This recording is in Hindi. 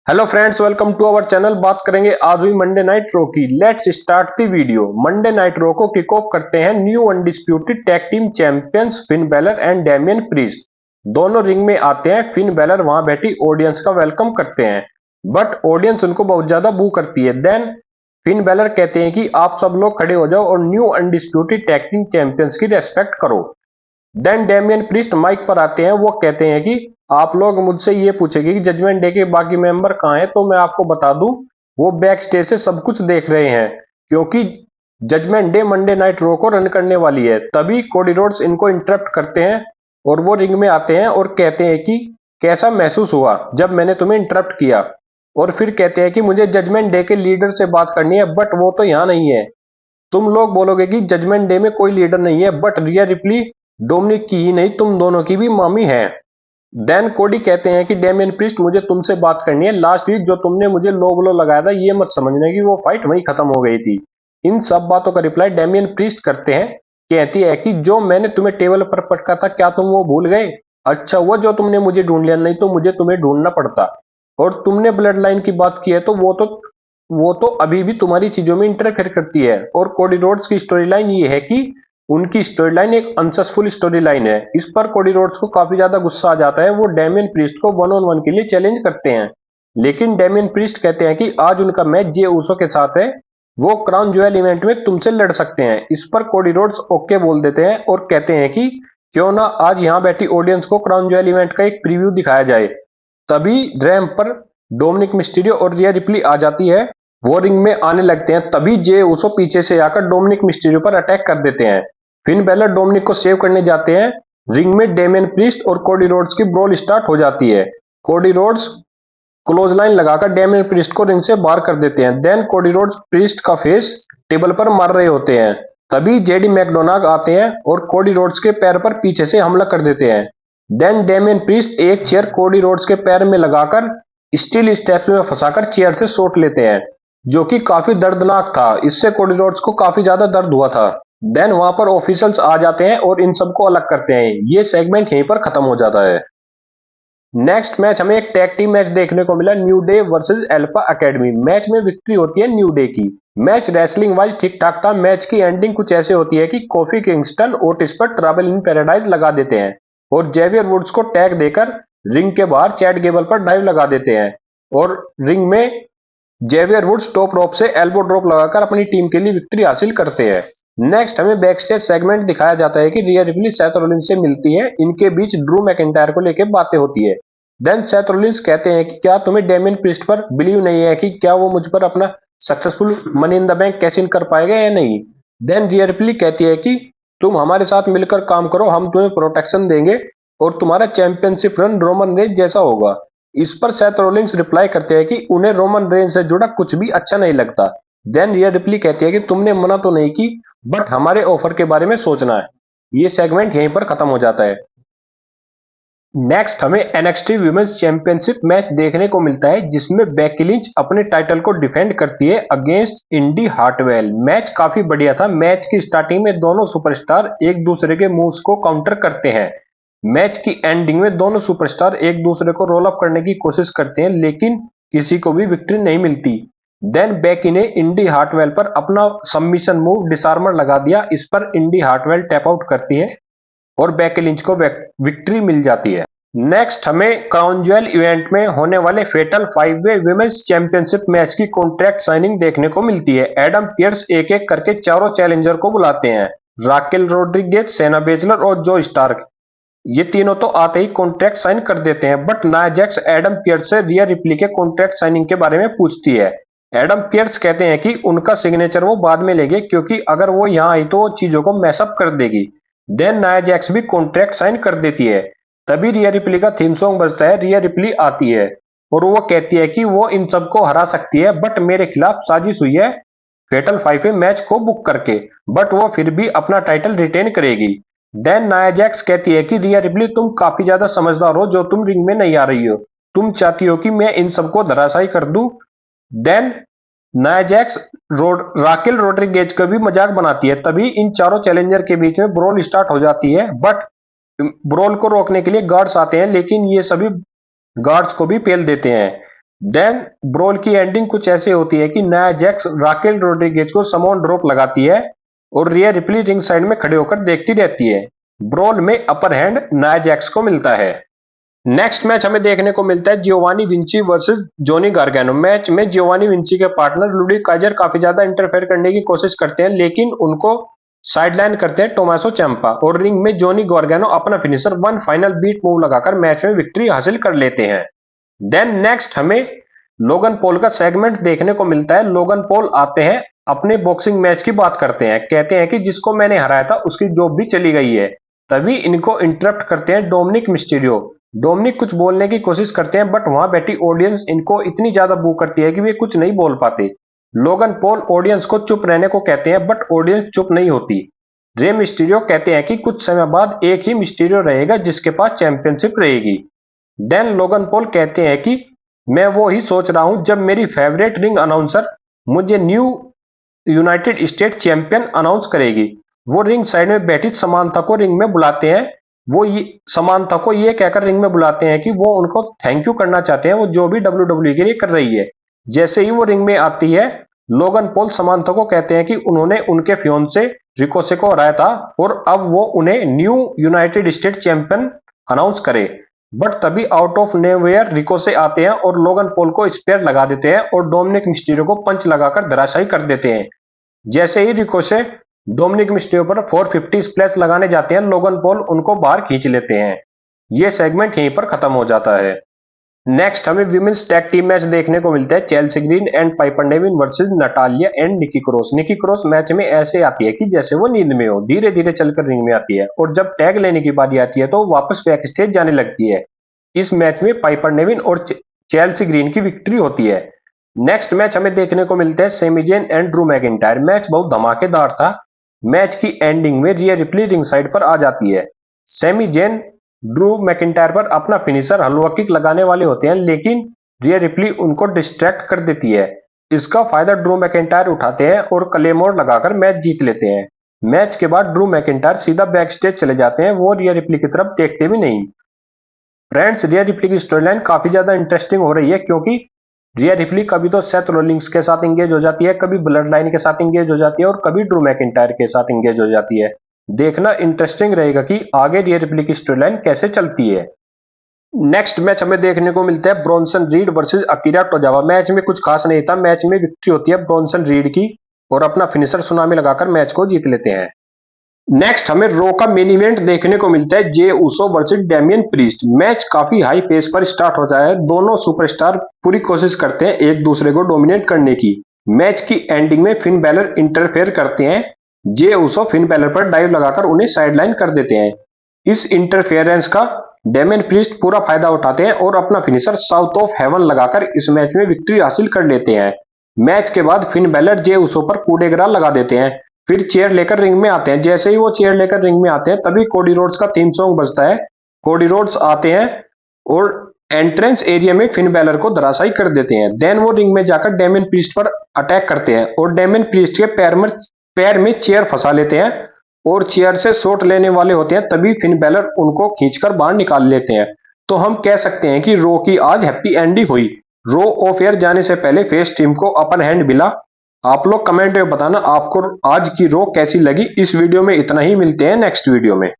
Hello friends, welcome to our channel. बात करेंगे आज हुई मंडे नाइट रो की। Let's start the video. Monday Night Raw को किक ऑफ करते हैं new undisputed tag team champions Finn Balor and Damian Priest. दोनों रिंग में आते हैं। फिन बैलर वहां बैठी ऑडियंस का वेलकम करते हैं, बट ऑडियंस उनको बहुत ज्यादा बू करती है। देन फिन बैलर कहते हैं कि आप सब लोग खड़े हो जाओ और new undisputed tag team champions की रेस्पेक्ट करो। देन डेमियन प्रीस्ट माइक पर आते हैं। वो कहते हैं कि आप लोग मुझसे ये पूछेंगे कि जजमेंट डे के बाकी मेंबर कहाँ हैं, तो मैं आपको बता दूं वो बैक स्टेज से सब कुछ देख रहे हैं, क्योंकि judgement day Monday Night Raw को रन करने वाली है। तभी कोडी रोड्स इनको इंटरप्ट करते हैं और वो रिंग में आते हैं और कहते हैं कि कैसा महसूस हुआ जब मैंने तुम्हें इंटरप्ट किया। और फिर कहते हैं कि मुझे जजमेंट डे के लीडर से बात करनी है, बट वो तो यहाँ नहीं है। तुम लोग बोलोगे कि जजमेंट डे में कोई लीडर नहीं है, बट रिया रिप्ली डोमिनिक की ही नहीं, तुम दोनों की भी मामी है। देन कोडी कहते हैं कि डेमियन प्रीस्ट, मुझे तुमसे बात करनी है। लास्ट वीक जो तुमने मुझे लो ब्लो लगाया था, ये मत समझना कि वो फाइट वहीं खत्म हो गई थी। इन सब बातों का रिप्लाई डेमियन प्रीस्ट करते हैं। कहती है कि जो मैंने तुम्हें टेबल पर पटका था, क्या तुम वो भूल गए? अच्छा वो जो तुमने मुझे ढूंढ लिया, नहीं तो मुझे तुम्हें ढूंढना पड़ता। और तुमने ब्लड लाइन की बात की है, तो वो तो अभी भी तुम्हारी चीजों में इंटरफेयर करती है। और कोडी रोड्स की स्टोरी लाइन ये है कि उनकी स्टोरी लाइन एक अनसक्सेसफुल स्टोरी लाइन है। इस पर कोडी रोड्स को काफी ज्यादा गुस्सा आ जाता है। वो डेमियन प्रीस्ट को 1-on-1 के लिए चैलेंज करते हैं, लेकिन डेमियन प्रीस्ट कहते हैं कि आज उनका मैच जे ऊसो के साथ है, वो क्राउन ज्वेल इवेंट में तुमसे लड़ सकते हैं। इस पर कोडी रोड्स ओके बोल देते हैं और कहते हैं कि क्यों ना आज यहाँ बैठी ऑडियंस को क्राउन ज्वेल इवेंट का एक प्रीव्यू दिखाया जाए। तभी रैंप पर डोमिनिक मिस्टीरियो और रिया रिप्ली आ जाती है। वो रिंग में आने लगते हैं। तभी जे उसो पीछे से आकर डोमिनिक मिस्टीरियो पर अटैक कर देते हैं। फिन बैलर डोमिनिक को सेव करने जाते हैं। रिंग में डेमियन प्रीस्ट और कोडी रोड्स की ब्रोल स्टार्ट हो जाती है। कोडी रोड्स क्लोज लाइन लगाकर डेमियन प्रीस्ट को रिंग से बाहर कर देते हैं। देन कोडी रोड्स प्रीस्ट का फेस टेबल पर मार रहे होते हैं। तभी जेडी मैकडोनाल्ड आते हैं और कोडी रोड्स के पैर पर पीछे से हमला कर देते हैं। देन डेमियन प्रीस्ट एक चेयर कोडी रोड्स के पैर में लगाकर स्टील स्टेप्स में फंसाकर चेयर से सोट लेते हैं, जो कि काफी दर्दनाक था। इससे कोडी रोड्स को काफी ज्यादा दर्द हुआ था। देन वहां पर ऑफिशियल्स आ जाते हैं और इन सबको अलग करते हैं। ये सेगमेंट यहीं पर खत्म हो जाता है। नेक्स्ट मैच हमें एक टैग टीम मैच देखने को मिला, new day versus alpha academy. Match में विक्ट्री होती है न्यू डे की। मैच रेसलिंग वाइज ठीक ठाक था। मैच की एंडिंग कुछ ऐसे होती है कि कोफी किंगस्टन ओटिस पर ट्रबल इन पैराडाइज लगा देते हैं और जेवियर वुड्स को टैग देकर रिंग के बाहर चैट गेबल पर डाइव लगा देते हैं। और रिंग में जेवियर वुड्स टॉप रोप से एल्बो ड्रॉप लगाकर अपनी टीम के लिए विक्ट्री हासिल करते हैं। नेक्स्ट हमें बैक स्टेज सेगमेंट दिखाया जाता है कि रिया रिप्ली सेथ रोलिंस से मिलती है। इनके बीच ड्रू मैकिंटायर को लेकर बातें होती है। देन सेथ रोलिंस कहते हैं कि क्या तुम्हें डेमियन प्रीस्ट पर बिलीव नहीं है कि क्या वो मुझ पर अपना successful money in the bank cash in कर पाएगा या नहीं। देन रिया रिप्ली कहती है कि तुम हमारे साथ मिलकर काम करो, हम तुम्हें प्रोटेक्शन देंगे और तुम्हारा चैंपियनशिप रन रोमन रेंज जैसा होगा। इस पर सेथ रोलिंस रिप्लाई करते हैं कि उन्हें रोमन रेंज से जुड़ा कुछ भी अच्छा नहीं लगता। देन रिया रिप्ली कहती है कि तुमने मना तो नहीं की, बट हमारे ऑफर के बारे में सोचना है। ये सेगमेंट यहीं पर खत्म हो जाता है। नेक्स्ट हमें एनएक्सटी वुमेन्स चैंपियनशिप मैच देखने को मिलता है, जिसमें बेकी लिंच अपने टाइटल को डिफेंड करती है अगेंस्ट इंडी हार्टवेल। मैच काफी बढ़िया था। मैच की स्टार्टिंग में दोनों सुपरस्टार एक दूसरे के मूव्स को काउंटर करते हैं। मैच की एंडिंग में दोनों सुपरस्टार एक दूसरे को रोल अप करने की कोशिश करते हैं, लेकिन किसी को भी विक्ट्री नहीं मिलती। देन बेकी ने इंडी हार्टवेल पर अपना सबमिशन मूव डिसआर्मर लगा दिया। इस पर इंडी हार्टवेल टैप आउट करती है और बेकी लिंच को विक्ट्री मिल जाती है। नेक्स्ट हमें क्राउन ज्वेल इवेंट में होने वाले फेटल 5-वे विमेंस चैंपियनशिप मैच की कॉन्ट्रैक्ट साइनिंग देखने को मिलती है। एडम पियर्स एक एक करके चारों चैलेंजर को बुलाते हैं। राकेल रोड्रिगेज, सेना बेजलर और जो स्टार्क, ये तीनों तो आते ही कॉन्ट्रैक्ट साइन कर देते हैं। But Nia Jax Adam Pearce से रिया रिप्ली के कॉन्ट्रैक्ट साइनिंग के बारे में पूछती है। एडम पियर्स कहते हैं कि उनका सिग्नेचर वो बाद में लेंगे, क्योंकि अगर वो यहाँ आई तो चीजों को मैसअप कर देगी। देन नाया जैक्स भी कॉन्ट्रैक्ट साइन कर देती है। तभी रिया रिप्ली का थीम सॉन्ग बजता है। रिया रिप्ली आती है और वो कहती है कि वो इन सबको हरा सकती है, बट मेरे खिलाफ साजिश हुई है फेटल 5 मैच को बुक करके, बट वो फिर भी अपना टाइटल रिटेन करेगी। देन नाया जैक्स कहती है कि रिया रिप्ली, तुम काफी ज्यादा समझदार हो जो तुम रिंग में नहीं आ रही हो। तुम चाहती हो कि मैं इन सबको धराशायी कर दूं। Then Nia Jax Raquel Rodriguez का भी मजाक बनाती है। तभी इन चारों चैलेंजर के बीच में ब्रोल स्टार्ट हो जाती है, बट ब्रोल को रोकने के लिए गार्ड्स आते हैं, लेकिन ये सभी गार्ड्स को भी पेल देते हैं। देन ब्रोल की एंडिंग कुछ ऐसे होती है कि नाया जैक्स राकेल रोड्रिगेज को समोन ड्रॉप लगाती है और रिया रिप्ली रिंग साइड में खड़े होकर देखती रहती है। ब्रोल में अपर हैंड नाया जैक्स को मिलता है। नेक्स्ट मैच हमें देखने को मिलता है जियोवानी विंची वर्सेस जोनी गार्गेनो। मैच में जियोवानी विंची के पार्टनर लुडी काइजर काफी ज्यादा इंटरफेयर करने की कोशिश करते हैं, लेकिन उनको साइडलाइन करते हैं टोमासो चैंपा और रिंग में जोनी गार्गेनो अपना finisher one final beat move लगाकर मैच में विक्ट्री हासिल कर लेते हैं। देन नेक्स्ट हमें लोगन पॉल का सेगमेंट देखने को मिलता है। लोगन पॉल आते हैं, अपने बॉक्सिंग मैच की बात करते हैं, कहते हैं कि जिसको मैंने हराया था उसकी जॉब भी चली गई है। तभी इनको इंटरप्ट करते हैं डोमिनिक मिस्टीरियो। डोमिनिक कुछ बोलने की कोशिश करते हैं, बट वहां बैठी ऑडियंस इनको इतनी ज्यादा बू करती है कि वे कुछ नहीं बोल पाते। लोगन पॉल ऑडियंस को चुप रहने को कहते हैं, बट ऑडियंस चुप नहीं होती। रे मिस्टीरियो कहते हैं कि कुछ समय बाद एक ही मिस्टीरियो रहेगा जिसके पास चैंपियनशिप रहेगी। देन लोगन पॉल कहते हैं कि मैं वो ही सोच रहा हूं जब मेरी फेवरेट रिंग अनाउंसर मुझे new United state champion announce करेगी। वो रिंग साइड में बैठी समांथा को रिंग में बुलाते हैं। वो ये समांथा को ये कहकर रिंग में बुलाते हैं कि वो उनको थैंक यू करना चाहते हैं, वो जो भी WWE के लिए कर रही है। जैसे ही वो रिंग में आती है, लोगन पॉल समांथा को कहते हैं कि उन्होंने उनके फियोंसे रिकोसे को हराया था और अब वो उन्हें new United state champion announce करे। बट तभी आउट ऑफ नोवेयर रिकोसे आते हैं और लोगन पॉल को स्पेयर लगा देते हैं और डोमिनिक मिस्टीरियो को पंच लगाकर धराशायी कर देते हैं। जैसे ही रिकोसे डोमिनिक मिस्टीरियो पर 450 स्प्लैश लगाने जाते हैं, लोगन पॉल उनको बाहर खींच लेते हैं। ये सेगमेंट यहीं पर खत्म हो जाता है। नेक्स्ट हमें विमेंस टैग टीम मैच देखने को मिलता है। Chelsea Green and Piper Niven versus Natalya and Nikki Cross. Nikki Cross match में ऐसे आती है कि जैसे वो नींद में हो, धीरे धीरे चलकर रिंग में आती है और जब टैग लेने की बारी आती है तो वापस बैक स्टेज जाने लगती है। इस मैच में पाइपर नेविन और चेल्सी ग्रीन की विक्ट्री होती है। नेक्स्ट मैच हमें देखने को मिलते हैं Sami Zayn and Drew McIntyre. Match बहुत धमाकेदार था। मैच की एंडिंग में रिया रिप्ली रिंग साइड पर आ जाती है। सेमी जेन ड्रू मैकिंटायर पर अपना फिनिशर हलवा किक लगाने वाले होते हैं, लेकिन रिया रिप्ली उनको डिस्ट्रैक्ट कर देती है। इसका फायदा ड्रू मैकिंटायर उठाते हैं और क्लेमोर लगाकर मैच जीत लेते हैं। मैच के बाद ड्रू मैकिंटायर सीधा बैक स्टेज चले जाते हैं, वो रिया रिप्ली की तरफ देखते भी नहीं। फ्रेंड्स, रिया रिप्ली की स्टोरी लाइन काफी ज्यादा इंटरेस्टिंग हो रही है, क्योंकि रिया रिप्ली कभी तो सेथ रोलिंग्स के साथ इंगेज हो जाती है, कभी ब्लड लाइन के साथ इंगेज हो जाती है और कभी ड्रू मैकिंटायर के साथ इंगेज हो जाती है। देखना इंटरेस्टिंग रहेगा कि आगे रिया रिप्ली की स्टोरी लाइन कैसे चलती है। नेक्स्ट मैच हमें देखने को मिलता है Bronson read versus Akira Tozawa. Match में कुछ खास नहीं था। मैच में विक्ट्री होती है ब्रॉन्सन रीड की और अपना फिनिशर सुनामी लगाकर मैच को जीत लेते हैं। नेक्स्ट हमें रो का मेन इवेंट देखने को मिलता है, Jey Uso versus Damian Priest. Match काफी हाई पेस पर स्टार्ट होता है। दोनों सुपरस्टार पूरी कोशिश करते हैं एक दूसरे को डोमिनेट करने की। मैच की एंडिंग में फिन बैलर इंटरफेयर करते हैं। जे ऊसो फिन बैलर पर डाइव लगाकर उन्हें साइडलाइन कर देते हैं। इस इंटरफेरेंस का डेमियन प्रीस्ट पूरा फायदा उठाते हैं और अपना फिनिशर साउथ ऑफ हेवन लगाकर इस मैच में विक्ट्री हासिल कर लेते हैं। मैच के बाद फिन बैलर जे ऊसो पर कूडेग्रा लगा देते हैं, फिर चेयर लेकर रिंग में आते हैं। जैसे ही वो चेयर लेकर रिंग में आते हैं, तभी कोडी रोड्स का थीम सॉन्ग बजता है। कोडी रोड्स आते हैं और एंट्रेंस एरिया में फिन बैलर को धराशायी कर देते हैं। देन वो रिंग में जाकर डेमियन प्रीस्ट पर अटैक करते हैं और डेमियन प्रीस्ट के पैर में चेयर फंसा लेते हैं और चेयर से शॉट लेने वाले होते हैं। तभी फिन बैलर उनको खींचकर बाहर निकाल लेते हैं। तो हम कह सकते हैं कि रो की आज हैप्पी एंडिंग हुई। रो ऑफ एयर जाने से पहले फेस टीम को अपर हैंड मिला। आप लोग कमेंट में बताना आपको आज की रो कैसी लगी। इस वीडियो में इतना ही, मिलते हैं नेक्स्ट वीडियो में।